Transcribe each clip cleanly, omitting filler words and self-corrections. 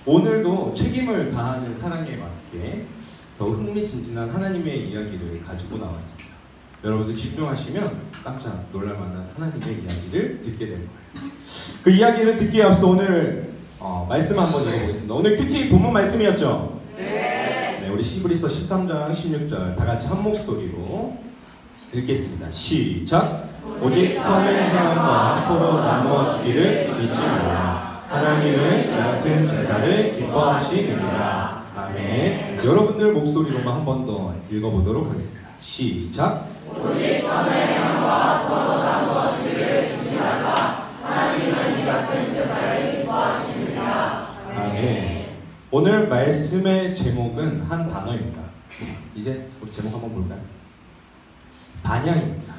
오늘도 책임을 다하는 사랑에 맞게 더 흥미진진한 하나님의 이야기를 가지고 나왔습니다. 여러분들 집중하시면 깜짝 놀랄만한 하나님의 이야기를 듣게 될 거예요. 그 이야기를 듣기에 앞서 오늘 말씀 한번 읽어보겠습니다. 오늘 큐티 본문 말씀이었죠? 네, 우리 히브리서 13장 16절 다 같이 한 목소리로 읽겠습니다. 시작! 오직 선을 행함과 서로 나누어 주기를 잊지 말라. 하나님은 이 같은 제사를 기뻐하시느니라. 아멘. 여러분들 목소리로만 한 번 더 읽어보도록 하겠습니다. 시작! 오직 선을 행함과 서로 나누어 주기를 잊지 말라. 하나님은 이 같은 제사를 기뻐하시느니라. 아멘. 오늘 말씀의 제목은 한 단어입니다. 이제 우리 제목 한번 볼까요? 반향입니다.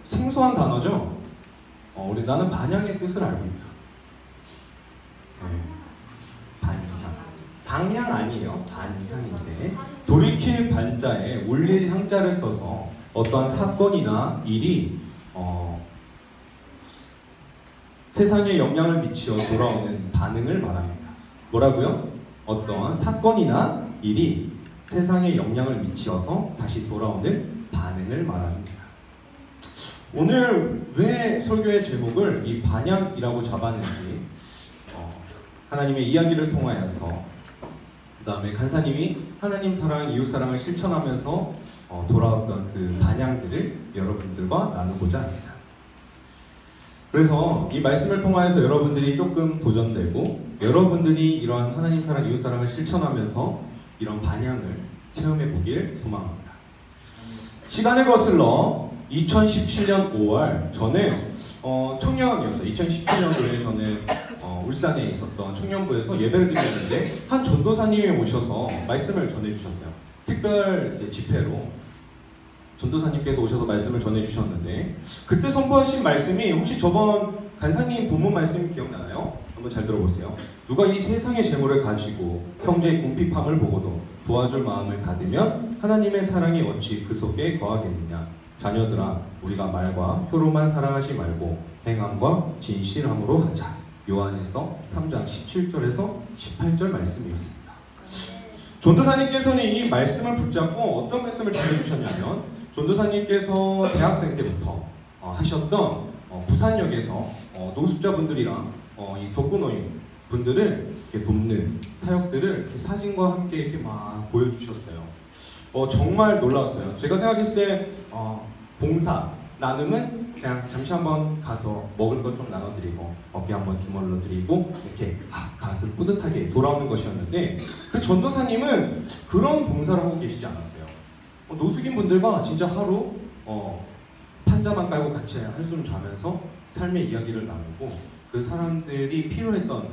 생소한 단어죠? 우리 나는 반향의 뜻을 알고 있다. 반향. 방향 아니에요. 반향인데 돌이킬 반자에 울릴 향자를 써서 어떠한 사건이나 일이 세상에 영향을 미치어 돌아오는 반응을 말합니다. 뭐라고요? 어떠한 사건이나 일이 세상에 영향을 미치어서 다시 돌아오는 반응을 말합니다. 오늘 왜 설교의 제목을 이 반향이라고 잡았는지 하나님의 이야기를 통하여서 그 다음에 간사님이 하나님 사랑, 이웃 사랑을 실천하면서 돌아왔던 그 반향들을 여러분들과 나누고자 합니다. 그래서 이 말씀을 통하여서 여러분들이 조금 도전되고 여러분들이 이러한 하나님 사랑, 이웃 사랑을 실천하면서 이런 반향을 체험해 보길 소망합니다. 시간을 거슬러 2017년 5월 저는 청년이었어요. 2017년도에 저는 울산에 있었던 청년부에서 예배를 드렸는데 한 전도사님이 오셔서 말씀을 전해주셨어요. 특별 집회로 전도사님께서 오셔서 말씀을 전해주셨는데 그때 선포하신 말씀이 혹시 저번 간사님 본문 말씀 기억나나요? 한번 잘 들어보세요. 누가 이 세상의 재물을 가지고 형제의 궁핍함을 보고도 도와줄 마음을 닫으면 하나님의 사랑이 어찌 그 속에 거하겠느냐. 자녀들아, 우리가 말과 혀로만 사랑하지 말고 행함과 진실함으로 하자. 요한일서 3장 17절에서 18절 말씀이었습니다. 전도사님께서는 이 말씀을 붙잡고 어떤 말씀을 전해주셨냐면 전도사님께서 대학생 때부터 하셨던 부산역에서 노숙자분들이랑 이 독거노인 분들을 이렇게 돕는 사역들을 사진과 함께 이렇게 막 보여주셨어요. 정말 놀라웠어요. 제가 생각했을 때 봉사, 나눔은 그냥 잠시 한번 가서 먹을 것 좀 나눠드리고 어깨 한번 주물러 드리고 이렇게 가슴 뿌듯하게 돌아오는 것이었는데 그 전도사님은 그런 봉사를 하고 계시지 않았어요. 노숙인 분들과 진짜 하루 판자만 깔고 같이 한숨 자면서 삶의 이야기를 나누고 그 사람들이 필요했던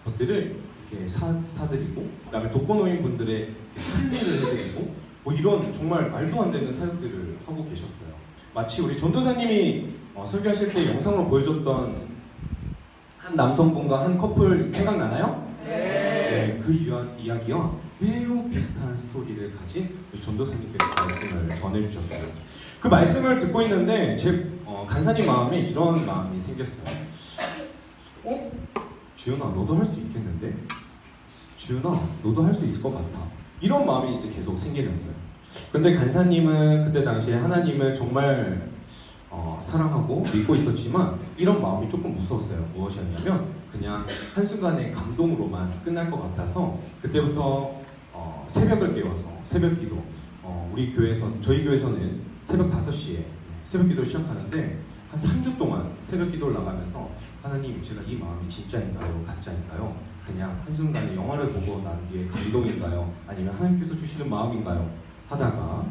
것들을 이렇게 사드리고 그다음에 독거노인 분들의 할례를 해드리고 이런 정말 말도 안 되는 사역들을 하고 계셨어요. 마치 우리 전도사님이 설교하실 때 영상으로 보여줬던 한 남성분과 한 커플 생각나나요? 네. 그 이야기와 매우 비슷한 스토리를 가진 우리 전도사님께서 말씀을 전해주셨어요. 그 말씀을 듣고 있는데 제 간사님 마음에 이런 마음이 생겼어요. 지윤아, 너도 할 수 있겠는데? 지윤아, 너도 할 수 있을 것 같아. 이런 마음이 이제 계속 생기는 거예요. 근데 간사님은 그때 당시에 하나님을 정말 사랑하고 믿고 있었지만 이런 마음이 조금 무서웠어요. 무엇이었냐면 그냥 한순간의 감동으로만 끝날 것 같아서 그때부터 새벽을 깨워서 새벽 기도 저희 교회에서는 새벽 5시에 새벽 기도를 시작하는데 한 3주 동안 새벽 기도를 나가면서 하나님, 제가 이 마음이 진짜인가요? 가짜인가요? 그냥 한순간에 영화를 보고 난 뒤에 감동인가요? 아니면 하나님께서 주시는 마음인가요? 하다가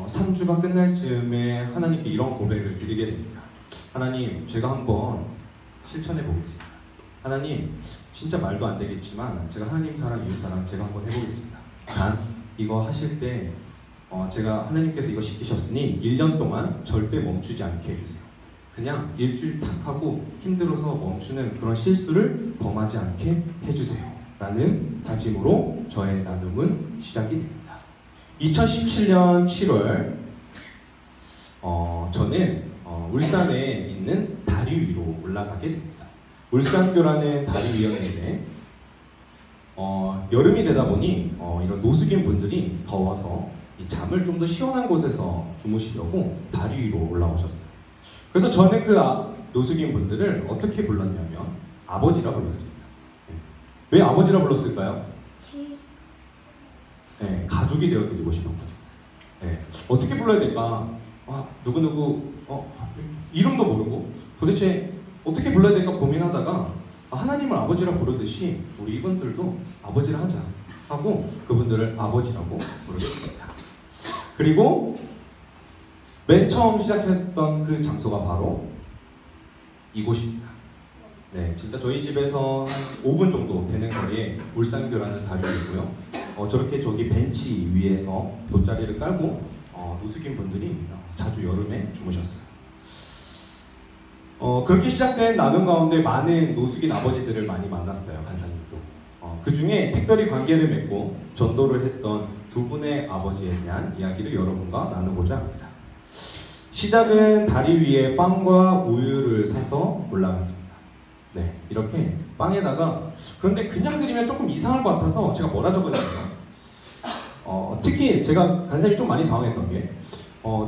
3주가 끝날 즈음에 하나님께 이런 고백을 드리게 됩니다. 하나님, 제가 한번 실천해 보겠습니다. 하나님, 진짜 말도 안 되겠지만 제가 하나님 사랑, 이웃 사랑 제가 한번 해보겠습니다. 단 이거 하실 때 제가 하나님께서 이거 시키셨으니 1년 동안 절대 멈추지 않게 해주세요. 그냥 일주일 탁 하고 힘들어서 멈추는 그런 실수를 범하지 않게 해주세요. 라는 다짐으로 저의 나눔은 시작이 됩니다. 2017년 7월 저는 울산에 있는 다리 위로 올라가게 됩니다. 울산교라는 다리위원회인데 여름이 되다 보니 이런 노숙인 분들이 더워서 이 잠을 좀 더 시원한 곳에서 주무시려고 다리 위로 올라오셨어요. 그래서 저는 그 노숙인 분들을 어떻게 불렀냐면 아버지라 불렀습니다. 왜 아버지라 불렀을까요? 네, 가족이 되어드리고 싶은 거죠. 네, 어떻게 불러야 될까? 누구누구 이름도 모르고 도대체 어떻게 불러야 될까 고민하다가 하나님을 아버지라 부르듯이 우리 이분들도 아버지라 하자 하고 그분들을 아버지라고 부르겠습니다. 그리고 맨 처음 시작했던 그 장소가 바로 이곳입니다. 네, 진짜 저희 집에서 한 5분 정도 되는 거리에 울산교라는 다리이고요. 저렇게 저기 벤치 위에서 돗자리를 깔고 노숙인 분들이 자주 여름에 주무셨어요. 그렇게 시작된 나눔 가운데 많은 노숙인 아버지들을 많이 만났어요. 간사님도. 그 중에 특별히 관계를 맺고 전도를 했던 두 분의 아버지에 대한 이야기를 여러분과 나누고자 합니다. 시작은 다리 위에 빵과 우유를 사서 올라갔습니다. 네, 이렇게 빵에다가 그런데 그냥 드리면 조금 이상할 것 같아서 제가 뭐라 적었냐면 특히 제가 간사님이 좀 많이 당황했던 게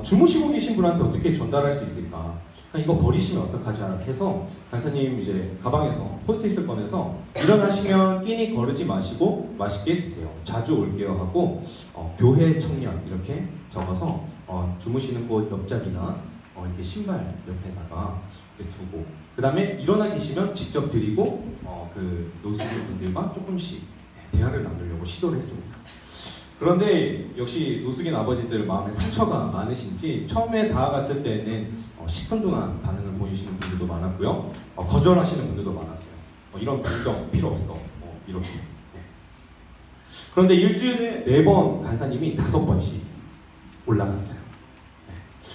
주무시고 계신 분한테 어떻게 전달할 수 있을까? 이거 버리시면 어떡하지 해서 간사님 이제 가방에서 포스트잇을 꺼내서 일어나시면 끼니 거르지 마시고 맛있게 드세요. 자주 올게요 하고 교회 청년 이렇게 적어서 주무시는 곳 옆자리나 이렇게 신발 옆에다가 이렇게 두고 그 다음에 일어나 계시면 직접 드리고 그 노숙인 분들과 조금씩 대화를 나누려고 시도를 했습니다. 그런데 역시 노숙인 아버지들 마음에 상처가 많으신지 처음에 다가갔을 때는 10분 동안 반응을 보이시는 분들도 많았고요. 거절하시는 분들도 많았어요. 이런 변경 필요 없어. 이렇게. 네. 그런데 일주일에 4번 간사님이 5번씩 올라갔어요. 네.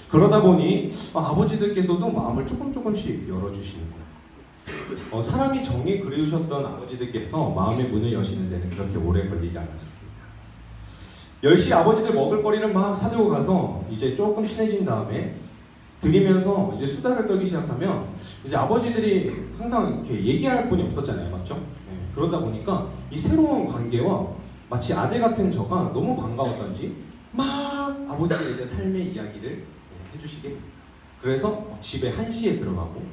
그러다 보니 아버지들께서도 마음을 조금씩 열어주시는 거예요. 사람이 정이 그리우셨던 아버지들께서 마음의 문을 여시는 데는 그렇게 오래 걸리지 않으셨습니다. 10시 아버지들 먹을 거리를 막 사들고 가서 이제 조금 친해진 다음에 드리면서 이제 수다를 떨기 시작하면 이제 아버지들이 항상 이렇게 얘기할 분이 없었잖아요. 맞죠? 네. 그러다 보니까 이 새로운 관계와 마치 아들 같은 저가 너무 반가웠던지 막 아버지의 이제 삶의 이야기를 해주시게 됩니다. 그래서 집에 1시에 들어가고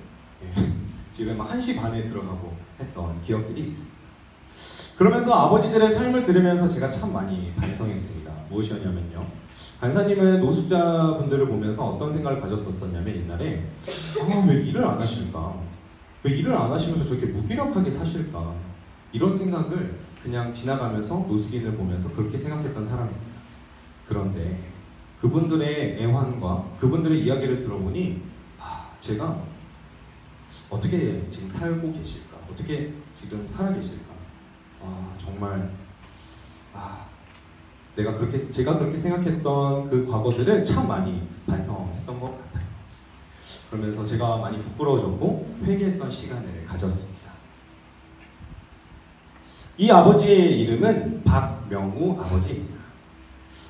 집에 막 1시 반에 들어가고 했던 기억들이 있습니다. 그러면서 아버지들의 삶을 들으면서 제가 참 많이 반성했습니다. 무엇이었냐면요. 간사님은 노숙자분들을 보면서 어떤 생각을 가졌었냐면 옛날에 왜 일을 안 하실까? 왜 일을 안 하시면서 저렇게 무기력하게 사실까? 이런 생각을 그냥 지나가면서 노숙인을 보면서 그렇게 생각했던 사람입니다. 그런데 그분들의 애환과 그분들의 이야기를 들어보니 제가 어떻게 지금 살고 계실까? 어떻게 지금 살아 계실까? 정말 제가 그렇게 생각했던 그 과거들을 참 많이 반성했던 것 같아요. 그러면서 제가 많이 부끄러워졌고 회개했던 시간을 가졌습니다. 이 아버지의 이름은 박명우 아버지입니다.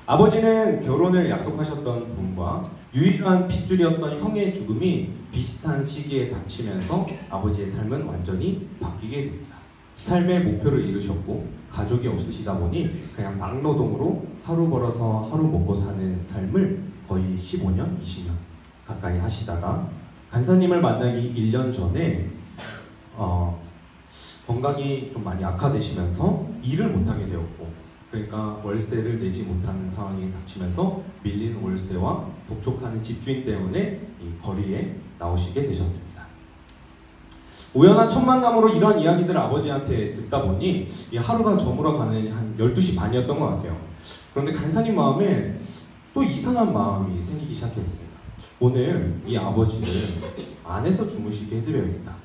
아버지는 결혼을 약속하셨던 분과 유일한 핏줄이었던 형의 죽음이 비슷한 시기에 닥치면서 아버지의 삶은 완전히 바뀌게 됩니다. 삶의 목표를 이루셨고 가족이 없으시다 보니 그냥 막노동으로 하루 벌어서 하루 먹고 사는 삶을 거의 15년, 20년 가까이 하시다가 간사님을 만나기 1년 전에 건강이 좀 많이 악화되시면서 일을 못하게 되었고 그러니까 월세를 내지 못하는 상황이 닥치면서 밀린 월세와 독촉하는 집주인 때문에 이 거리에 나오시게 되셨습니다. 우연한 첫 만남으로 이런 이야기들을 아버지한테 듣다 보니 이 하루가 저물어가는 한 12시 반이었던 것 같아요. 그런데 간사님 마음에 또 이상한 마음이 생기기 시작했습니다. 오늘 이 아버지를 안에서 주무시게 해드려야겠다.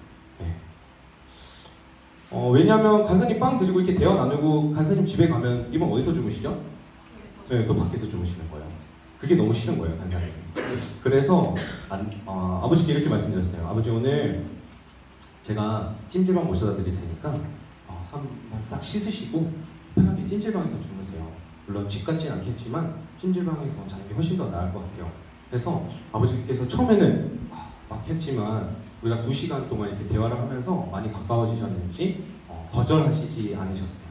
네. 왜냐하면 간사님 빵 드리고 이렇게 대화 나누고 간사님 집에 가면 이번 어디서 주무시죠? 네, 또 밖에서 주무시는 거예요. 그게 너무 싫은 거예요, 간사님. 그래서 아버지께 이렇게 말씀드렸어요. 아버지 오늘 제가 찜질방 모셔다 드릴 테니까 한번 싹 씻으시고 편하게 찜질방에서 주무세요. 물론 집 같진 않겠지만 찜질방에서 자는 게 훨씬 더 나을 것 같아요. 그래서 아버지께서 처음에는 막 했지만 우리가 2시간 동안 이렇게 대화를 하면서 많이 가까워지셨는지 거절하시지 않으셨어요.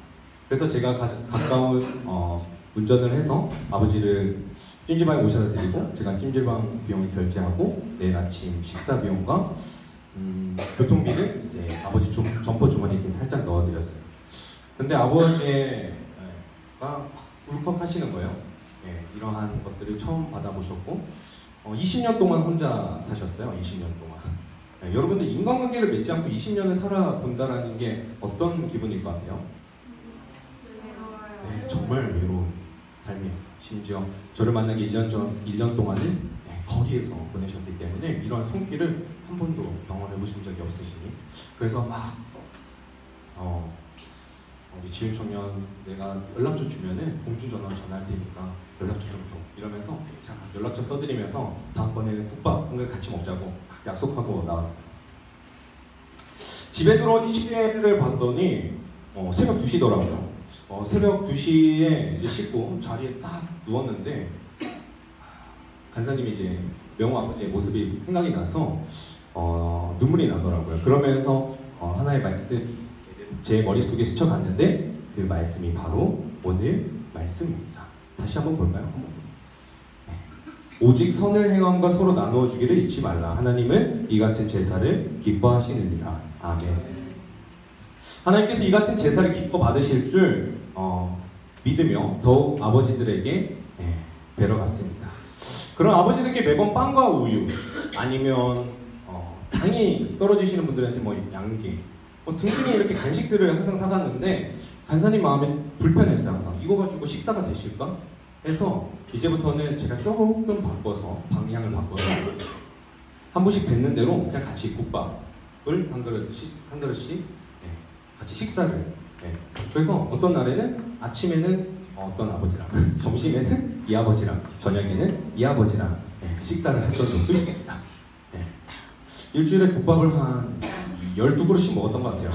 그래서 제가 가까운 운전을 해서 아버지를 찜질방에 모셔다 드리고 제가 찜질방 비용을 결제하고 내일 아침 식사 비용과 교통비를 이제 아버지 점퍼 주머니에 이렇게 살짝 넣어드렸어요. 근데 아버지가 울컥 하시는 거예요. 네, 이러한 것들을 처음 받아보셨고 20년 동안 혼자 사셨어요. 20년 동안. 네, 여러분들 인간관계를 맺지 않고 20년을 살아본다라는 게 어떤 기분일 것 같아요? 네, 정말 외로운 삶이었어요. 심지어 저를 만나기 1년 동안을 거리에서 보내셨기 때문에 이러한 손길을 한 번도 경험해 보신 적이 없으시니 그래서 막 우리 지훈 청년 내가 연락처 주면은 공중전화로 전화할 테니까 연락처 좀 줘 이러면서 자 연락처 써드리면서 다음번에는 국밥 한 그릇 같이 먹자고 약속하고 나왔어요. 집에 들어오니 시계를 봤더니 새벽 2시더라고요. 새벽 2시에 이제 씻고 자리에 딱 누웠는데 간사님이 이제 명호 아버지의 모습이 생각이 나서 눈물이 나더라고요. 그러면서 하나의 말씀이 제 머릿속에 스쳐갔는데 그 말씀이 바로 오늘 말씀입니다. 다시 한번 볼까요? 네. 오직 선을 행함과 서로 나누어 주기를 잊지 말라. 하나님은 이 같은 제사를 기뻐하시느니라. 아멘. 하나님께서 이 같은 제사를 기뻐 받으실 줄 믿으며 더욱 아버지들에게 뵈러갔습니다. 그럼 아버지들께 매번 빵과 우유 아니면 당이 떨어지시는 분들한테 뭐 양귀 등등의 이렇게 간식들을 항상 사갔는데 간사님 마음에 불편했어요. 항상 이거 가지고 식사가 되실까? 해서 이제부터는 제가 조금 바꿔서 방향을 바꿔서 한 번씩 뵙는 대로 그냥 같이 국밥을 한 그릇씩 같이 식사를 그래서 어떤 날에는 아침에는 어떤 아버지랑 점심에는 이 아버지랑 저녁에는 이 아버지랑 식사를 했던 적도 있습니다. 일주일에 국밥을 한 12그릇씩 먹었던 것 같아요.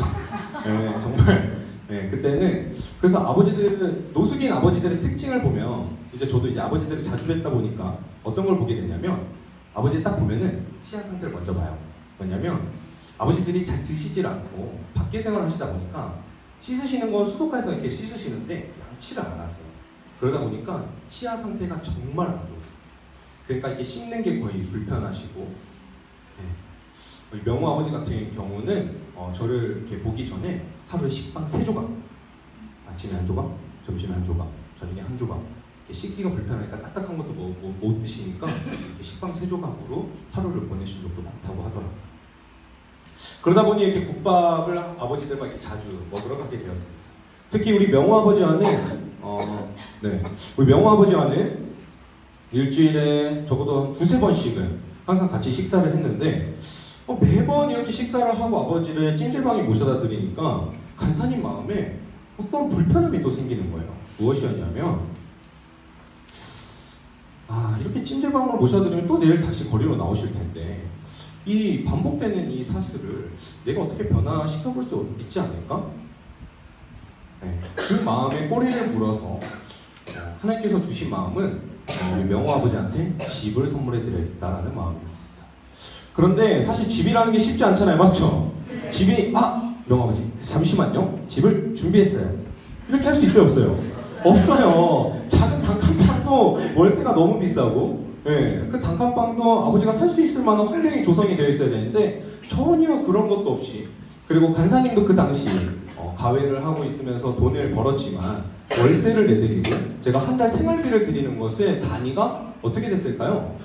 정말 그때는 그래서 아버지들 노숙인 아버지들의 특징을 보면 이제 저도 이제 아버지들을 자주 뵙다 보니까 어떤 걸 보게 되냐면 아버지 딱 보면은 치아 상태를 먼저 봐요. 왜냐면 아버지들이 잘 드시질 않고 밖에 생활을 하시다 보니까 씻으시는 건 수도가에서 이렇게 씻으시는데 양치를 안 하세요. 그러다 보니까 치아 상태가 정말 안 좋으세요. 그러니까 이게 씻는 게 거의 불편하시고 명호 아버지 같은 경우는 저를 이렇게 보기 전에 하루에 식빵 3조각 아침에 1조각, 점심에 1조각, 저녁에 1조각 씻기가 불편하니까 딱딱한 것도 못 드시니까 식빵 3조각으로 하루를 보내신 적도 많다고 하더라고요. 그러다 보니 이렇게 국밥을 아버지들과 이렇게 자주 먹으러 가게 되었습니다. 특히 우리 명호 아버지와는 우리 명호 아버지와는 일주일에 적어도 2-3번씩은 항상 같이 식사를 했는데 매번 이렇게 식사를 하고 아버지를 찜질방에 모셔다 드리니까 간사님 마음에 어떤 불편함이 또 생기는 거예요. 무엇이었냐면 이렇게 찜질방으로 모셔다 드리면 또 내일 다시 거리로 나오실 텐데 이 반복되는 이 사슬을 내가 어떻게 변화시켜 볼 수 있지 않을까? 그 마음에 꼬리를 물어서 하나님께서 주신 마음은 명호 아버지한테 집을 선물해 드리겠다라는 마음이었습니다. 그런데 사실 집이라는 게 쉽지 않잖아요. 맞죠? 집이 명호 아버지 잠시만요. 집을 준비했어요. 이렇게 할 수 있어요? 없어요? 없어요. 작은 단칸방도 월세가 너무 비싸고 그 단칸방도 아버지가 살 수 있을 만한 환경이 조성이 되어 있어야 되는데 전혀 그런 것도 없이 그리고 간사님도 그 당시 가회를 하고 있으면서 돈을 벌었지만 월세를 내드리고 제가 한 달 생활비를 드리는 것의 단위가 어떻게 됐을까요?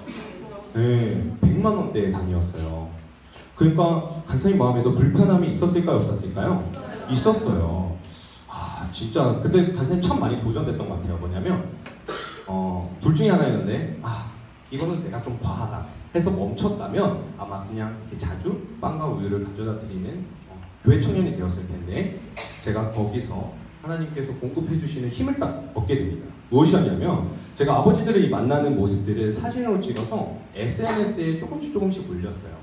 100만 원대의 단위였어요. 그러니까 간사님 마음에도 불편함이 있었을까요? 없었을까요? 있었어요. 진짜 그때 간사님 참 많이 도전됐던 것 같아요. 뭐냐면 둘 중에 하나였는데 이거는 내가 좀 과하다 해서 멈췄다면 아마 그냥 이렇게 자주 빵과 우유를 가져다 드리는 교회 청년이 되었을 텐데 제가 거기서 하나님께서 공급해 주시는 힘을 딱 얻게 됩니다. 무엇이었냐면 제가 아버지들을 만나는 모습들을 사진으로 찍어서 SNS에 조금씩 올렸어요.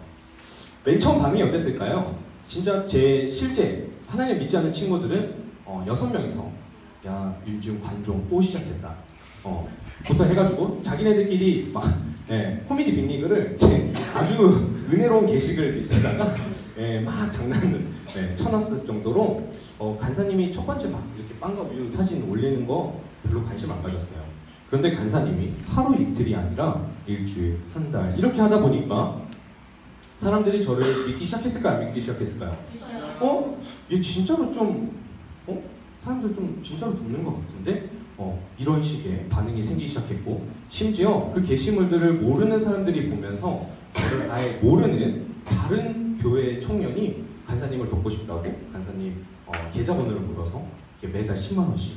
맨 처음 반응이 어땠을까요? 진짜 제 실제 하나님 믿지 않는 친구들은 6명이서 야 윤지훈 관종 또 시작했다 부터 해가지고 자기네들끼리 막 코미디 빅리그를 아주 은혜로운 게시글 밑에다가 막 장난을 쳐놨을 정도로 간사님이 첫 번째 막 이렇게 빵과 우유 사진 올리는 거 별로 관심 안 가졌어요. 그런데 간사님이 하루 이틀이 아니라 일주일, 한 달 이렇게 하다 보니까 사람들이 저를 믿기 시작했을까요? 안 믿기 시작했을까요? 얘 진짜로 좀 사람들 좀 진짜로 돕는 것 같은데? 이런 식의 반응이 생기기 시작했고, 심지어 그 게시물들을 모르는 사람들이 보면서 저를 아예 모르는 다른 교회 청년이 간사님을 돕고 싶다고 간사님 계좌번호를 물어서 매달 10만 원씩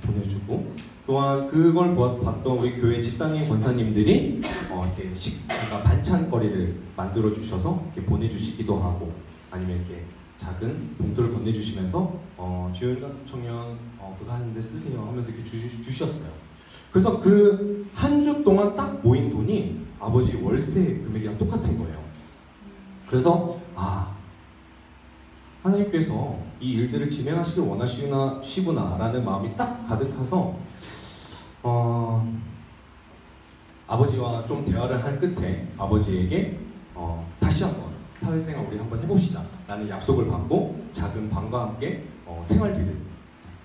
보내주고, 또한 그걸 봤던 우리 교회 집사님, 권사님들이 이렇게 그러니까 반찬거리를 만들어 주셔서 이렇게 보내주시기도 하고, 아니면 이렇게 작은 봉투를 건네주시면서 지원 청년 그거 하는데 쓰세요 하면서 이렇게 주셨어요. 그래서 그 한 주 동안 딱 모인 돈이 아버지 월세 금액이랑 똑같은 거예요. 그래서 하나님께서 이 일들을 진행하시길 원하시구나라는 마음이 딱 가득해서 아버지와 좀 대화를 한 끝에 아버지에게 다시 한번 사회생활 우리 한번 해봅시다 라는 약속을 받고 작은 방과 함께 생활비를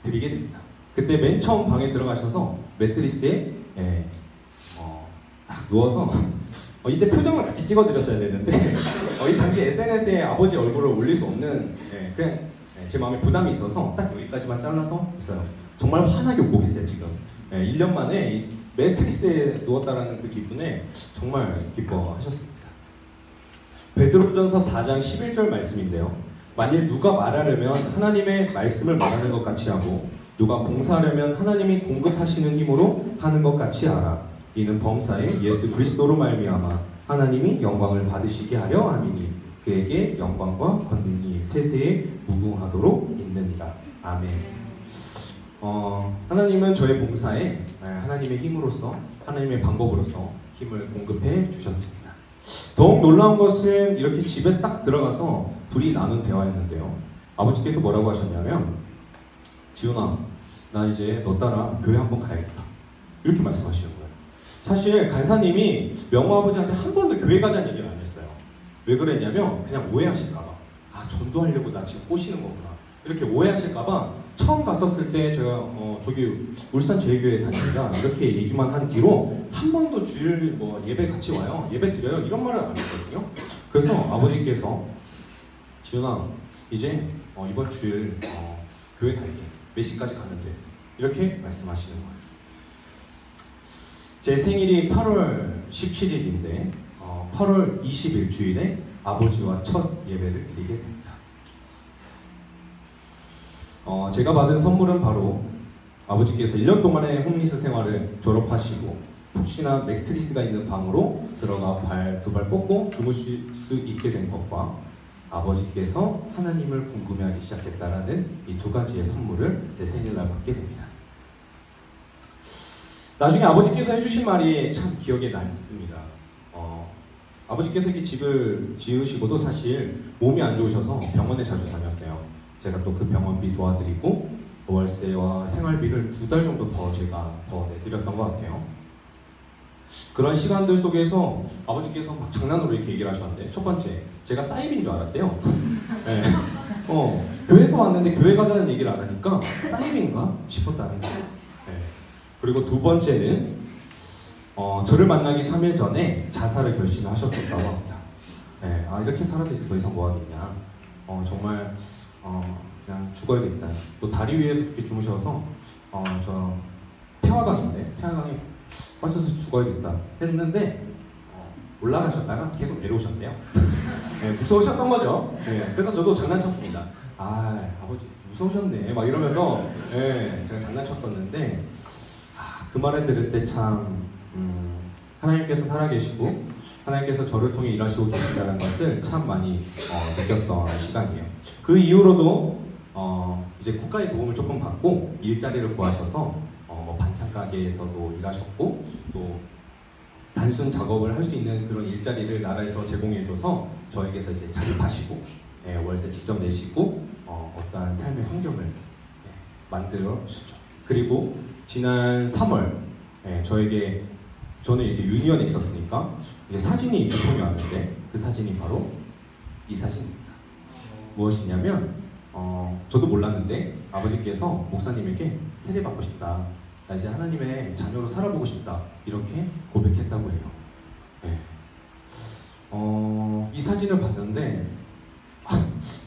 드리게 됩니다. 그때 맨 처음 방에 들어가셔서 매트리스에 딱 누워서 이때 표정을 같이 찍어드렸어야 되는데 이 당시 SNS에 아버지 얼굴을 올릴 수 없는 그냥 제 마음에 부담이 있어서 딱 여기까지만 잘라서 했어요. 정말 환하게 웃고 계세요 지금. 1년 만에 이 매트리스에 누웠다라는 그 기분에 정말 기뻐하셨습니다. 베드로전서 4장 11절 말씀인데요. 만일 누가 말하려면 하나님의 말씀을 말하는 것 같이 하고 누가 봉사하려면 하나님이 공급하시는 힘으로 하는 것 같이 하라. 이는 범사에 예수 그리스도로 말미암아 하나님이 영광을 받으시게 하려 함이니 그에게 영광과 권능이 세세에 무궁하도록 있느니라. 아멘. 하나님은 저의 봉사에 하나님의 힘으로서 하나님의 방법으로서 힘을 공급해 주셨습니다. 더욱 놀라운 것은 이렇게 집에 딱 들어가서 둘이 나눈 대화였는데요. 아버지께서 뭐라고 하셨냐면, 지훈아, 나 이제 너 따라 교회 한번 가야겠다. 이렇게 말씀하시는 거예요. 사실 간사님이 명호 아버지한테 한 번도 교회 가자는 얘기를 안 했어요. 왜 그랬냐면 그냥 오해하실까봐. 전도하려고 나 지금 꼬시는 거구나. 이렇게 오해하실까봐 처음 갔었을 때 제가 저기 울산 제일교회 다닙니다. 이렇게 얘기만 한 뒤로 한 번도 주일 예배 같이 와요. 예배 드려요. 이런 말을 안 했거든요. 그래서 아버지께서 지훈아 이제 이번 주일 교회 갈게. 몇 시까지 가는데 이렇게 말씀하시는 거예요. 제 생일이 8월 17일인데 8월 20일 주일에 아버지와 첫 예배를 드리게 됩니다. 제가 받은 선물은 바로 아버지께서 1년 동안의 홈리스 생활을 졸업하시고 푹신한 매트리스가 있는 방으로 들어가 발 두 발 뻗고 주무실 수 있게 된 것과 아버지께서 하나님을 궁금해하기 시작했다라는 이 두 가지의 선물을 제 생일날 받게 됩니다. 나중에 아버지께서 해주신 말이 참 기억에 남습니다. 아버지께서 이 집을 지으시고도 사실 몸이 안 좋으셔서 병원에 자주 다녔어요. 제가 또 그 병원비 도와드리고 월세와 생활비를 2달 정도 제가 더 내드렸던 것 같아요. 그런 시간들 속에서 아버지께서 막 장난으로 이렇게 얘기를 하셨는데, 첫 번째, 제가 사입인 줄 알았대요. 네. 교회에서 왔는데 교회 가자는 얘기를 안 하니까 사입인가 싶었다는 거예요. 네. 그리고 두 번째는 저를 만나기 3일 전에 자살을 결심하셨었다고 합니다. 네. 이렇게 살아서 이제 더 이상 뭐 하겠냐. 정말 그냥 죽어야겠다. 또 다리 위에서 이렇게 주무셔서 저 태화강인데 태화강에 빠져서 죽어야겠다 했는데 올라가셨다가 계속 내려오셨네요. 네, 무서우셨던 거죠. 네, 그래서 저도 장난쳤습니다. 아버지 무서우셨네 막 이러면서 제가 장난쳤었는데 그 말을 들을 때 참 하나님께서 살아계시고 하나님께서 저를 통해 일하시고 계신다는 것을 참 많이 느꼈던 시간이에요. 그 이후로도 이제 국가의 도움을 조금 받고 일자리를 구하셔서 반찬 가게에서도 일하셨고 또 단순 작업을 할 수 있는 그런 일자리를 나라에서 제공해줘서 저에게서 이제 자립하시고 월세 직접 내시고 어떠한 삶의 환경을 만들어 주셨죠. 그리고 지난 3월 저에게 저는 이제 유니언에 있었으니까 이제 사진이 부품이 왔는데 그 사진이 바로 이 사진입니다. 무엇이냐면 저도 몰랐는데 아버지께서 목사님에게 세례받고 싶다, 나 이제 하나님의 자녀로 살아보고 싶다, 이렇게 고백했다고 해요. 네. 이 사진을 봤는데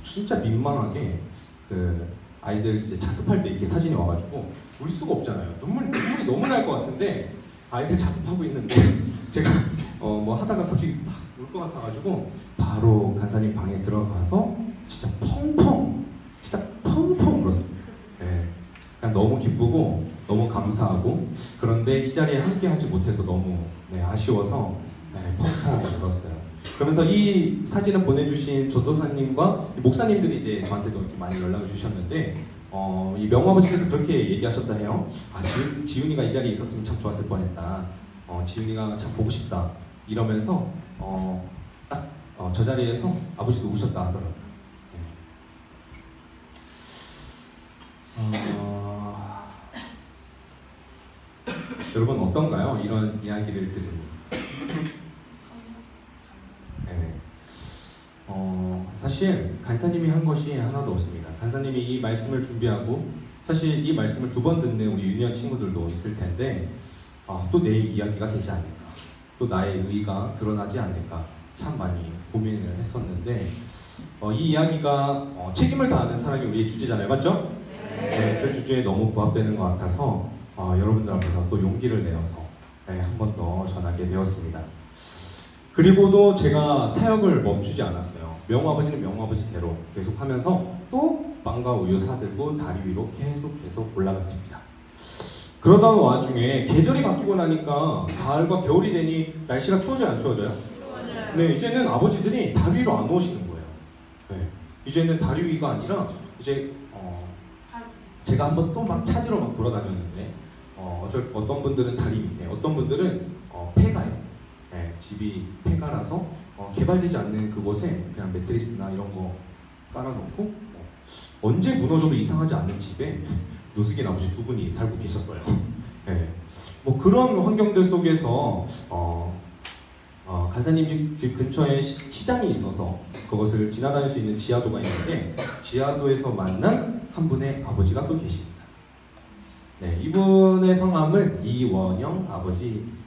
진짜 민망하게 그 아이들 이제 자습할 때 이렇게 사진이 와가지고 울 수가 없잖아요. 눈물이 너무 날 것 같은데 아이들 자습하고 있는데 제가 뭐 하다가 갑자기 막 울 것 같아가지고 바로 간사님 방에 들어가서 진짜 펑펑 울었습니다. 네. 그냥 너무 기쁘고 너무 감사하고, 그런데 이 자리에 함께하지 못해서 너무 아쉬워서 펑펑 울었어요. 그러면서 이 사진을 보내주신 전도사님과 목사님들이 이제 저한테도 이렇게 많이 연락을 주셨는데 이 명아버지께서 그렇게 얘기하셨다 해요. 지훈이가 이 자리에 있었으면 참 좋았을 뻔했다. 지훈이가 참 보고 싶다. 이러면서 딱 저 자리에서 아버지도 우셨다 하더라고요. 여러분 어떤가요? 이런 이야기를 들으니. 네. 사실 간사님이 한 것이 하나도 없습니다. 간사님이 이 말씀을 준비하고 사실 이 말씀을 2번 듣는 우리 유니언 친구들도 있을 텐데 또 내 이야기가 되지 않을까, 또 나의 의의가 드러나지 않을까 참 많이 고민을 했었는데 이 이야기가 책임을 다하는 사람이 우리의 주제잖아요. 맞죠? 네, 그 주제에 너무 부합되는 것 같아서 여러분들 앞에서 또 용기를 내어서 한 번 더 전하게 되었습니다. 그리고도 제가 사역을 멈추지 않았어요. 명아버지는 명아버지대로 계속 하면서 또 빵과 우유 사들고 다리 위로 계속 올라갔습니다. 그러던 와중에 계절이 바뀌고 나니까 가을과 겨울이 되니 날씨가 추워져요, 안 추워져요? 추워져요. 네, 이제는 아버지들이 다리 위로 안 오시는 거예요. 네, 이제는 다리 위가 아니라 이제 제가 한번 또 막 찾으러 막 돌아다녔는데 어떤 분들은 다리 밑에, 어떤 분들은 폐가요. 네, 집이 폐가라서 개발되지 않는 그곳에 그냥 매트리스나 이런 거 깔아놓고 언제 무너져도 이상하지 않는 집에 노숙인 아버지 2분이 살고 계셨어요. 네. 뭐 그런 환경들 속에서 간사님 집 근처에 시장이 있어서 그것을 지나다닐 수 있는 지하도가 있는데 지하도에서 만난 한 분의 아버지가 또 계십니다. 네, 이분의 성함은 이원영 아버지입니다.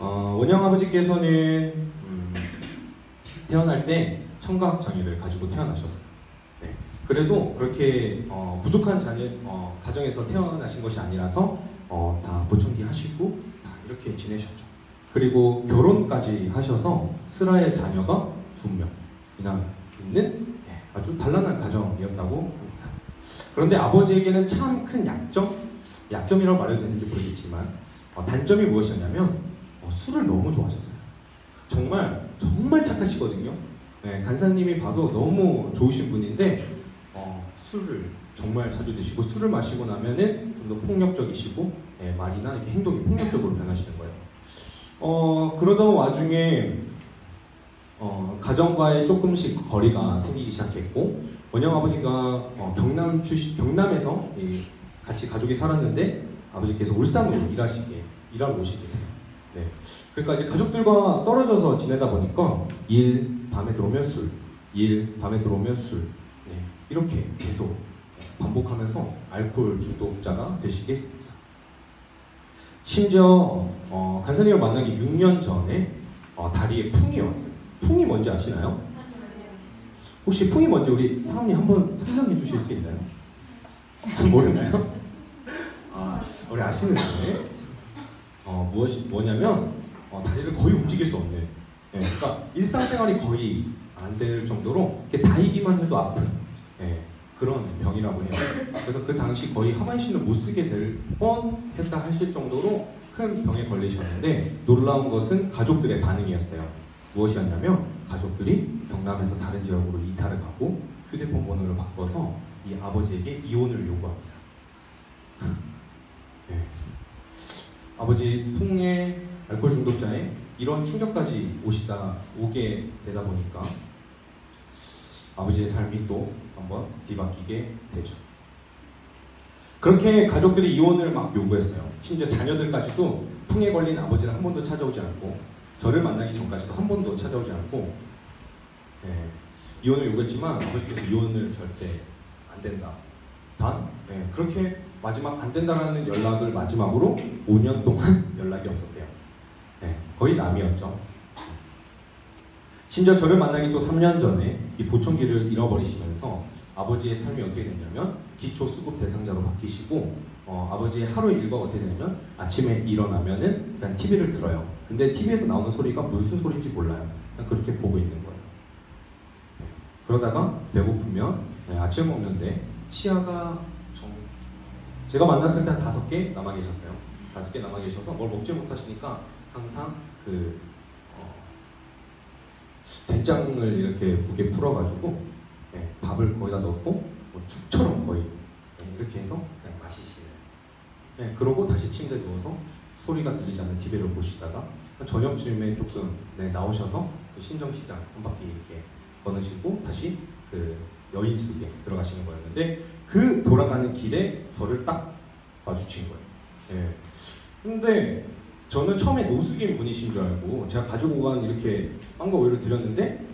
원영 아버지께서는 태어날 때 청각 장애를 가지고 태어나셨어요. 네, 그래도 그렇게 부족한 가정에서 태어나신 것이 아니라서 다 보청기 하시고 다 이렇게 지내셨죠. 그리고 결혼까지 하셔서 슬하의 자녀가 2명이나 있는 아주 단란한 가정이었다고 합니다. 그런데 아버지에게는 참 큰 약점이라고 말해도 되는지 모르겠지만 단점이 무엇이었냐면 술을 너무 좋아하셨어요. 정말 착하시거든요. 네, 간사님이 봐도 너무 좋으신 분인데 술을 정말 자주 드시고, 술을 마시고 나면은 좀 더 폭력적이시고 말이나 이렇게 행동이 폭력적으로 변하시는 거예요. 그러던 와중에 가정과의 조금씩 거리가 생기기 시작했고, 원영 아버지가 경남에서 같이 가족이 살았는데 아버지께서 울산으로 일하러 오시게 돼요. 네. 그러니까 이제 가족들과 떨어져서 지내다 보니까 밤에 들어오면 술, 밤에 들어오면 술, 네. 이렇게 계속 반복하면서 알코올 중독자가 되시게 됩니다. 심지어 간사님을 만나기 6년 전에 다리에 풍이 왔어요. 풍이 뭔지 아시나요? 혹시 풍이 뭔지 우리 사모님 한번 설명해 주실 수 있나요? 모르나요? 우리 아시는데 뭐냐면 다리를 거의 움직일 수 없는, 그러니까 일상생활이 거의 안 될 정도로 다이기만 해도 아픈 그런 병이라고 해요. 그래서 그 당시 거의 하반신을 못 쓰게 될 뻔했다 하실 정도로 큰 병에 걸리셨는데, 놀라운 것은 가족들의 반응이었어요. 무엇이었냐면 가족들이 경남에서 다른 지역으로 이사를 가고 휴대폰 번호를 바꿔서 이 아버지에게 이혼을 요구합니다. 네. 아버지 풍의 알코올 중독자에 이런 충격까지 오게 되다 보니까 아버지의 삶이 또 한번 뒤바뀌게 되죠. 그렇게 가족들이 이혼을 막 요구했어요. 심지어 자녀들까지도 풍에 걸린 아버지를 한 번도 찾아오지 않고 저를 만나기 전까지도 한 번도 찾아오지 않고 이혼을 요구했지만 아버지께서 이혼을 절대 안 된다. 그렇게 마지막 안 된다라는 연락을 마지막으로 5년 동안 연락이 없었대요. 거의 남이었죠. 심지어 저를 만나기 또 3년 전에 이 보청기를 잃어버리시면서 아버지의 삶이 어떻게 됐냐면 기초 수급 대상자로 바뀌시고 아버지의 하루 일과가 어떻게 되냐면 아침에 일어나면은 그냥 TV를 틀어요. 근데 TV에서 나오는 소리가 무슨 소리인지 몰라요. 그냥 그렇게 보고 있는 거예요. 그러다가 배고프면 아침 먹는데 치아가 제가 만났을 때 한 5개 남아 계셨어요. 5개 남아 계셔서 뭘 먹지 못하시니까 항상 된장을 이렇게 국에 풀어가지고 밥을 거기다 넣고 뭐 죽처럼 거의 이렇게 해서 그냥 마시시는. 그러고 다시 침대에 누워서 소리가 들리지 않는 TV를 보시다가 저녁쯤에 조금 나오셔서 그 신정시장 한 바퀴 이렇게 거느시고 다시 그 여인숙에 들어가시는 거였는데 그 돌아가는 길에 저를 딱 마주친 거예요. 근데 저는 처음에 노숙인 분이신 줄 알고 제가 가지고 간 이렇게 빵과 우유를 드렸는데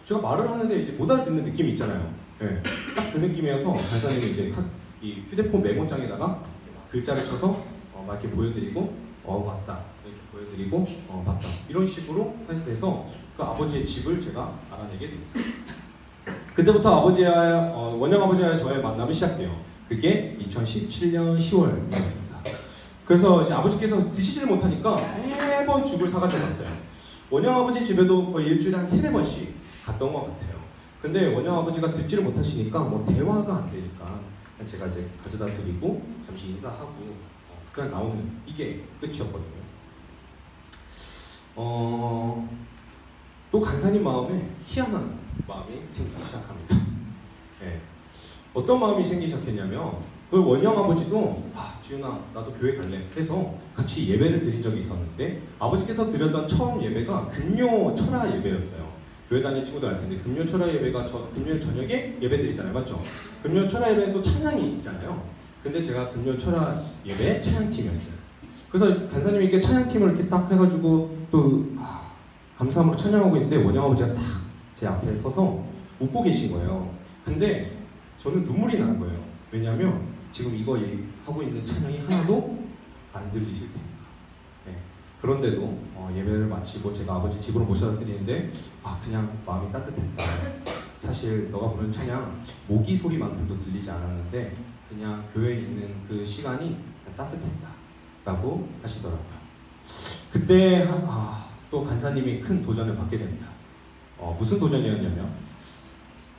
제가 말을 하는데 이제 못 알아듣는 느낌이 있잖아요. 딱 그 느낌이어서 간사님이 이제 이 휴대폰 메모장에다가 글자를 쳐서 막 이렇게 보여드리고 맞다 이렇게 보여드리고 맞다 이런 식으로 해서 그 아버지의 집을 제가 알아내게 됩니다. 그때부터 아버지와 원영 아버지와 저의 만남이 시작돼요. 그게 2017년 10월이었습니다. 그래서 이제 아버지께서 드시지를 못하니까 매번 죽을 사가지고 갔어요. 원영 아버지 집에도 거의 일주일에 한 3-4번씩 갔던 것 같아요. 근데 원영 아버지가 듣지를 못하시니까 뭐 대화가 안 되니까 제가 이제 가져다 드리고 잠시 인사하고 그냥 나오는 이게 끝이었거든요. 또 간사님 마음에 희한한 마음이 생기기 시작합니다. 어떤 마음이 생기기 시작했냐면 그 원영 아버지도 지훈아 나도 교회 갈래 해서 같이 예배를 드린 적이 있었는데 아버지께서 드렸던 처음 예배가 금요 철야 예배였어요. 교회 다니는 친구들 알 텐데 금요 철야 예배가 금요일 저녁에 예배 드리잖아요. 맞죠? 금요 철야 예배는 또 찬양이 있잖아요. 근데 제가 금요 철야 예배 찬양팀이었어요. 그래서 간사님께 찬양팀을 이렇게 딱 해가지고 또 감사함으로 찬양하고 있는데 원영 아버지가 딱 제 앞에 서서 웃고 계신 거예요. 근데 저는 눈물이 나는 거예요. 왜냐하면 지금 이거 하고 있는 찬양이 하나도 안 들리실 테니까. 그런데도 예배를 마치고 제가 아버지 집으로 모셔다 드리는데 그냥 마음이 따뜻했다. 사실 너가 부르는 찬양 모기 소리만큼도 들리지 않았는데 그냥 교회에 있는 그 시간이 따뜻했다 라고 하시더라고요. 그때 또 간사님이 큰 도전을 받게 됩니다. 무슨 도전이었냐면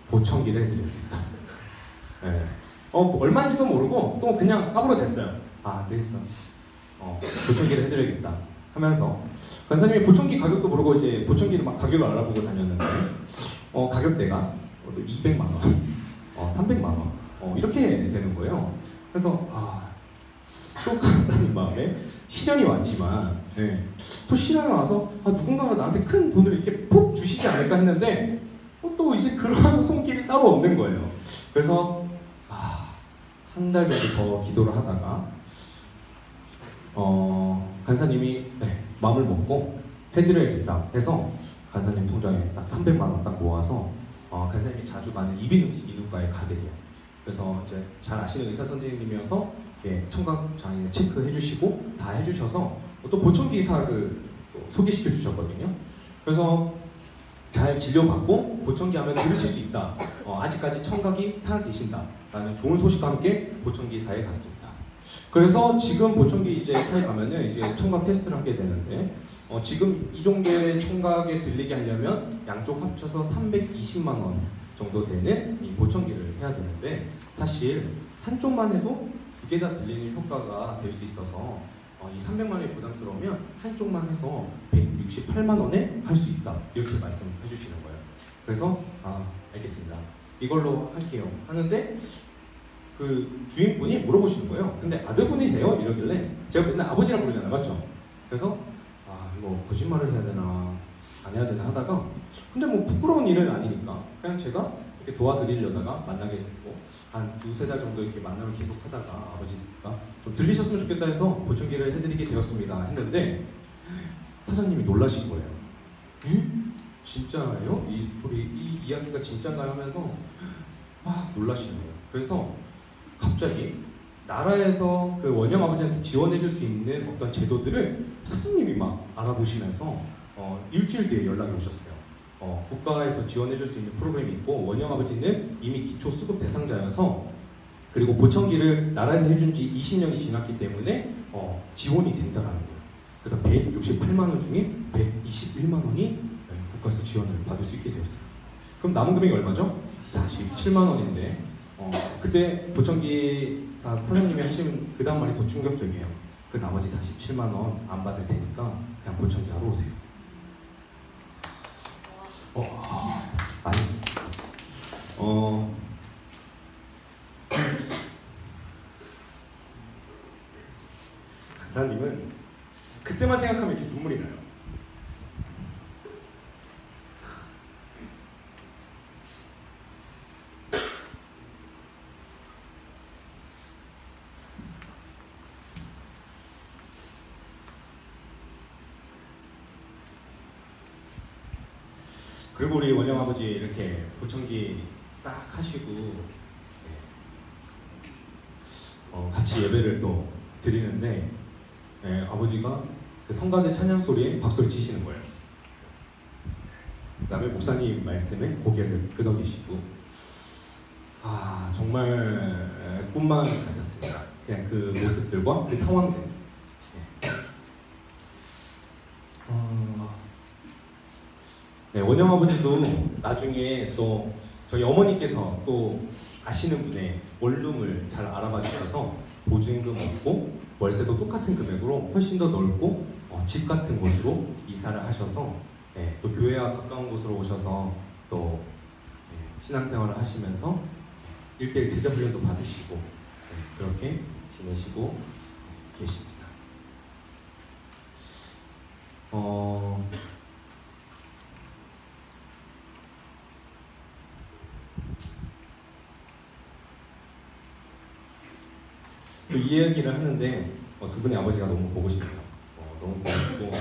보청기를 해드립니다. 얼마인지도 모르고 또 그냥 까불어 댔어요. 되겠어. 보청기를 해드려야겠다 하면서 간사님이 보청기 가격도 모르고 이제 보청기를 막 가격을 알아보고 다녔는데 가격대가 200만 원, 300만 원 이렇게 되는 거예요. 그래서 또 간사님 마음에 시련이 왔지만 또 시련이 와서 누군가가 나한테 큰 돈을 이렇게 푹 주시지 않을까 했는데 또 이제 그런 손길이 따로 없는 거예요. 그래서 한 달 정도 더 기도를 하다가 간사님이 마음을 먹고 해드려야겠다 해서 간사님 통장에 딱 300만 원 딱 모아서 간사님이 자주 가는 이비인후과에 가게 돼요. 그래서 이제 잘 아시는 의사 선생님이어서 청각 장애 체크해 주시고 다 해주셔서 또 보청기 의사를 소개시켜 주셨거든요. 그래서 잘 진료받고 보청기 하면 들으실 수 있다. 아직까지 청각이 살아계신다 라는 좋은 소식과 함께 보청기 의사에 갔습니다. 그래서 지금 보청기 이제 사에 가면은 이제 청각 테스트를 하게 되는데 지금 이 정도의 청각에 들리게 하려면 양쪽 합쳐서 320만 원 정도 되는 이 보청기를 해야 되는데 사실 한쪽만 해도 2개 다 들리는 효과가 될 수 있어서 이 300만 원이 부담스러우면 한쪽만 해서 168만 원에 할 수 있다 이렇게 말씀해 주시는 거예요. 그래서 알겠습니다. 이걸로 할게요 하는데 그 주인분이 물어보시는 거예요. 근데 아들분이세요? 이러길래 제가 맨날 아버지랑 부르잖아요. 맞죠? 그래서 이거 거짓말을 해야 되나 안 해야 되나 하다가 근데 뭐 부끄러운 일은 아니니까 그냥 제가 이렇게 도와드리려다가 만나게 됐고 한 두세 달 정도 이렇게 만남을 계속 하다가 아버지가 좀 들리셨으면 좋겠다 해서 보청기를 해드리게 되었습니다 했는데 사장님이 놀라신 거예요. 에? 진짜예요? 이 스토리, 이 이야기가 진짜인가요? 하면서 막 놀라시는 거예요. 그래서 갑자기 나라에서 그 원영 아버지한테 지원해줄 수 있는 어떤 제도들을 사장님이 막 알아보시면서 일주일 뒤에 연락이 오셨어요. 국가에서 지원해줄 수 있는 프로그램이 있고 원영 아버지는 이미 기초 수급 대상자여서 그리고 보청기를 나라에서 해준 지 20년이 지났기 때문에 지원이 된다라는 거예요. 그래서 168만 원 중에 121만 원이 국가에서 지원을 받을 수 있게 되었어요. 그럼 남은 금액이 얼마죠? 47만 원인데 그때 보청기 사장님이 하신 그 다음 말이 더 충격적이에요. 그 나머지 47만 원 안 받을 테니까 그냥 보청기 하러 오세요. 아니 간사님은 그때만 생각하면 이렇게 눈물이 나요. 그리고 우리 원영 아버지 이렇게 보청기 딱 하시고 같이 예배를 또 드리는데 아버지가 그 성가대 찬양 소리에 박수를 치시는 거예요. 그 다음에 목사님 말씀에 고개를 끄덕이시고 정말 꿈만 같았습니다. 그냥 그 모습들과 그 상황들. 원영 아버지도 나중에 또 저희 어머니께서 또 아시는 분의 원룸을 잘 알아봐 주셔서 보증금 없고 월세도 똑같은 금액으로 훨씬 더 넓고 집 같은 곳으로 이사를 하셔서 또 교회와 가까운 곳으로 오셔서 또 신앙생활을 하시면서 1:1 제자 훈련도 받으시고 그렇게 지내시고 계십니다. 이 이야기를 하는데 두 분의 아버지가 너무 보고 싶어요. 너무 보고 싶고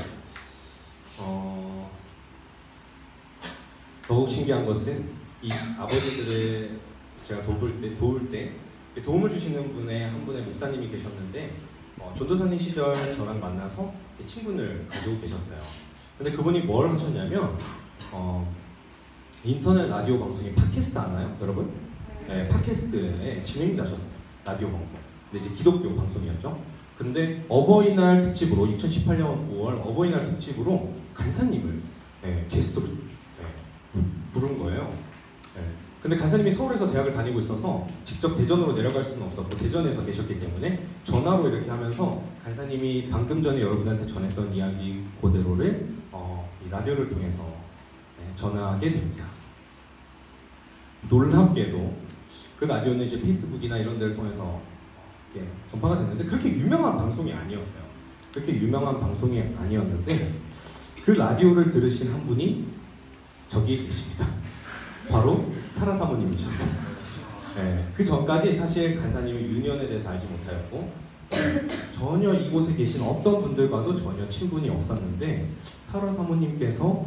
더욱 신기한 것은 이 아버지들을 제가 도울 때 도움을 주시는 분의 한 분의 목사님이 계셨는데 전도사님 시절 저랑 만나서 친분을 가지고 계셨어요. 근데 그분이 뭘 하셨냐면 인터넷 라디오 방송인 팟캐스트 아나요, 여러분? 네, 팟캐스트의 진행자셨어요. 라디오 방송. 근데 이제 기독교 방송이었죠. 근데 어버이날 특집으로 2018년 5월 어버이날 특집으로 간사님을 게스트로 부른 거예요. 근데 간사님이 서울에서 대학을 다니고 있어서 직접 대전으로 내려갈 수는 없었고 대전에서 계셨기 때문에 전화로 이렇게 하면서 간사님이 방금 전에 여러분한테 전했던 이야기 그대로를 이 라디오를 통해서 전하게 됩니다. 놀랍게도 그 라디오는 이제 페이스북이나 이런 데를 통해서 전파가 됐는데 그렇게 유명한 방송이 아니었어요. 그렇게 유명한 방송이 아니었는데 그 라디오를 들으신 한 분이 저기 계십니다. 바로 사라 사모님이셨어요. 그 전까지 사실 간사님이 유년에 대해서 알지 못하였고 전혀 이곳에 계신 어떤 분들과도 전혀 친분이 없었는데 사라 사모님께서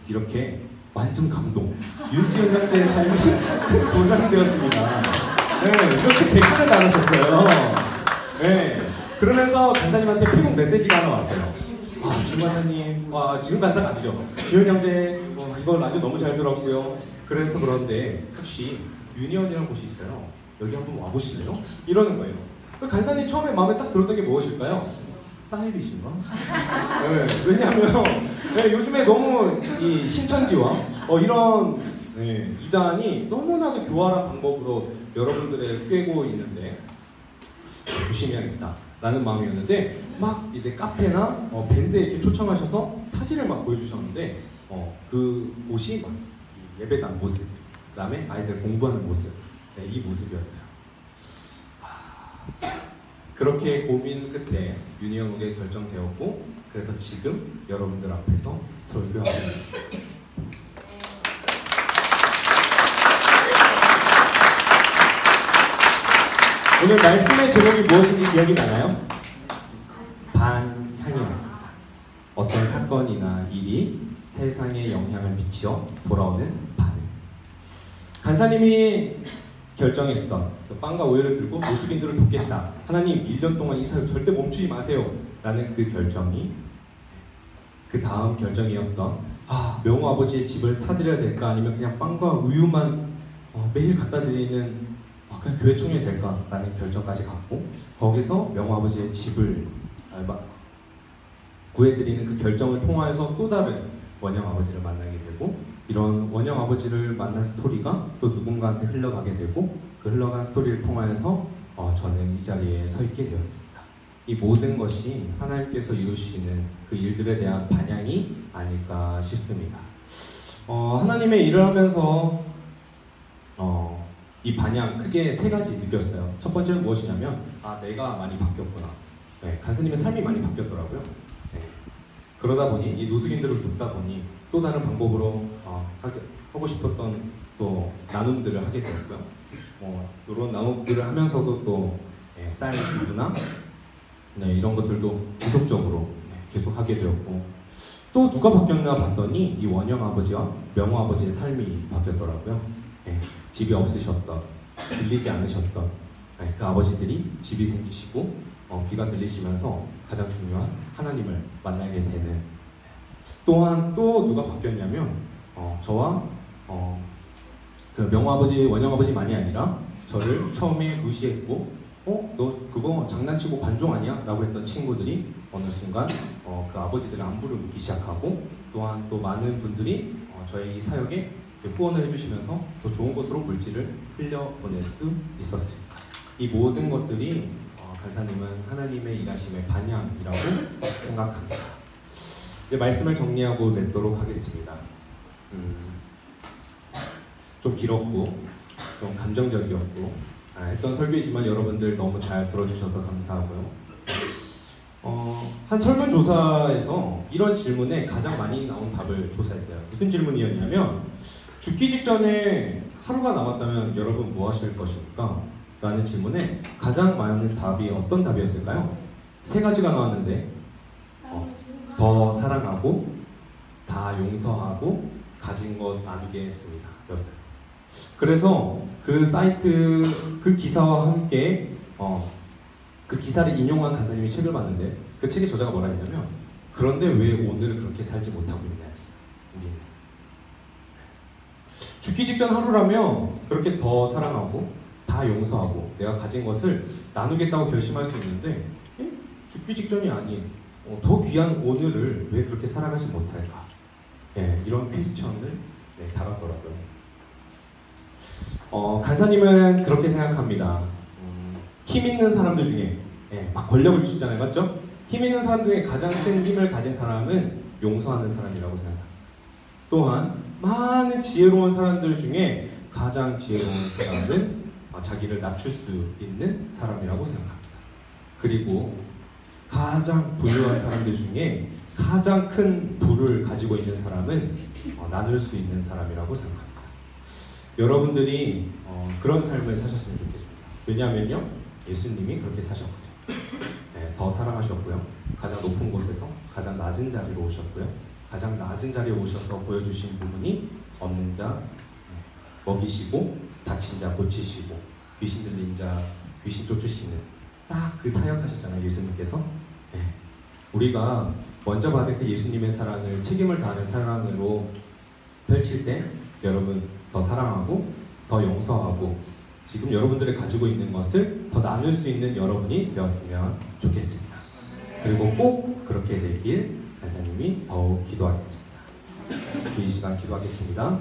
이렇게 완전 감동, 윤지은 형제의 삶이 보상이 되었습니다. 이렇게 댓글을 달으셨어요. 그러면서 간사님한테 페북 메시지가 하나 왔어요. 지금 간사님, 지금 간사가 아니죠. 지은 형제, 이거 라디오 너무 잘 들었고요. 그래서 그런데 혹시 유니언이라는 곳이 있어요. 여기 한번 와보실래요? 이러는 거예요. 간사님 처음에 마음에 딱 들었던 게 무엇일까요? 사이비신가? 왜냐하면 요즘에 너무 이 신천지와 이런 이단이 너무나도 교활한 방법으로 여러분들을 꿰고 있는데 조심해야겠다라는 마음이었는데 막 이제 카페나 밴드에 이렇게 초청하셔서 사진을 막 보여주셨는데 그 옷이 막 예배당 모습, 그다음에 아이들 공부하는 모습, 이 모습이었어요. 그렇게 고민 끝에 유니언 오게 결정되었고 그래서 지금 여러분들 앞에서 설교하고 있습니다. 오늘 말씀의 제목이 무엇인지 기억이 나나요? 반향이었습니다. 어떤 사건이나 일이 세상에 영향을 미치어 돌아오는 반응. 간사님이 결정했던 그 빵과 오해를 들고 노숙인들을 돕겠다. 하나님 1년 동안 이 사역 절대 멈추지 마세요. 라는 그 결정이 그 다음 결정이었던 명호 아버지의 집을 사드려야 될까 아니면 그냥 빵과 우유만 매일 갖다 드리는 그냥 교회 청년이 될까 라는 결정까지 갖고 거기서 명호 아버지의 집을 구해드리는 그 결정을 통하여서 또 다른 원영 아버지를 만나게 되고 이런 원영 아버지를 만난 스토리가 또 누군가한테 흘러가게 되고 그 흘러간 스토리를 통하여서 저는 이 자리에 서 있게 되었습니다. 이 모든 것이 하나님께서 이루시는 그 일들에 대한 반향이 아닐까 싶습니다. 하나님의 일을 하면서 이 반향 크게 세 가지 느꼈어요. 첫 번째는 무엇이냐면 내가 많이 바뀌었구나. 네, 간사님의 삶이 많이 바뀌었더라고요. 네. 그러다 보니 이 노숙인들을 돕다 보니 또 다른 방법으로 하고 싶었던 또 나눔들을 하게 되었고요. 이런 나눔들을 하면서도 또 쌀 기부나 이런 것들도 지속적으로 계속 하게 되었고 또 누가 바뀌었나 봤더니 이 원영 아버지와 명호 아버지의 삶이 바뀌었더라고요. 집이 없으셨던, 들리지 않으셨던 그 아버지들이 집이 생기시고 귀가 들리시면서 가장 중요한 하나님을 만나게 되는. 또한 또 누가 바뀌었냐면 저와 그 명호 아버지, 원영 아버지만이 아니라 저를 처음에 무시했고 너 그거 장난치고 관종 아니야? 라고 했던 친구들이 어느 순간 그 아버지들의 안부를 묻기 시작하고 또한 또 많은 분들이 저의 이 사역에 후원을 해주시면서 더 좋은 곳으로 물질을 흘려보낼 수 있었습니다. 이 모든 것들이 간사님은 하나님의 일하심의 반향이라고 생각합니다. 이제 말씀을 정리하고 맺도록 하겠습니다. 좀 길었고 좀 감정적이었고 했던 설교이지만 여러분들 너무 잘 들어주셔서 감사하고요. 한 설문조사에서 이런 질문에 가장 많이 나온 답을 조사했어요. 무슨 질문이었냐면 죽기 직전에 하루가 남았다면 여러분 뭐 하실 것입니까? 라는 질문에 가장 많은 답이 어떤 답이었을까요? 세 가지가 나왔는데 더 사랑하고 다 용서하고 가진 것 나누게 했습니다. 였어요. 그래서 그 사이트 그 기사와 함께 그 기사를 인용한 간사님이 책을 봤는데 그 책의 저자가 뭐라 했냐면 그런데 왜 오늘을 그렇게 살지 못하고 있냐 했어요. 우리는 죽기 직전 하루라면 그렇게 더 사랑하고 다 용서하고 내가 가진 것을 나누겠다고 결심할 수 있는데 죽기 직전이 아닌 더 귀한 오늘을 왜 그렇게 살아가지 못할까? 이런 퀘스천을 달았더라고요. 간사님은 그렇게 생각합니다. 힘 있는 사람들 중에 막 권력을 주잖아요, 맞죠? 힘 있는 사람 중에 가장 큰 힘을 가진 사람은 용서하는 사람이라고 생각합니다. 또한 많은 지혜로운 사람들 중에 가장 지혜로운 사람은 자기를 낮출 수 있는 사람이라고 생각합니다. 그리고 가장 부유한 사람들 중에 가장 큰 부를 가지고 있는 사람은 나눌 수 있는 사람이라고 생각합니다. 여러분들이 그런 삶을 사셨으면 좋겠습니다. 왜냐하면요, 예수님이 그렇게 사셨거든요. 더 사랑하셨고요. 가장 높은 곳에서 가장 낮은 자리로 오셨고요. 가장 낮은 자리에 오셔서 보여주신 부분이 없는 자 먹이시고 다친 자 고치시고 귀신 들린 자 귀신 쫓으시는 딱 그 사역하셨잖아요, 예수님께서. 우리가 먼저 받은 그 예수님의 사랑을 책임을 다하는 사랑으로 펼칠 때 여러분 더 사랑하고 더 용서하고 지금 여러분들이 가지고 있는 것을 더 나눌 수 있는 여러분이 되었으면 좋겠습니다. 그리고 꼭 그렇게 되길 간사님이 더욱 기도하겠습니다. 이 시간 기도하겠습니다.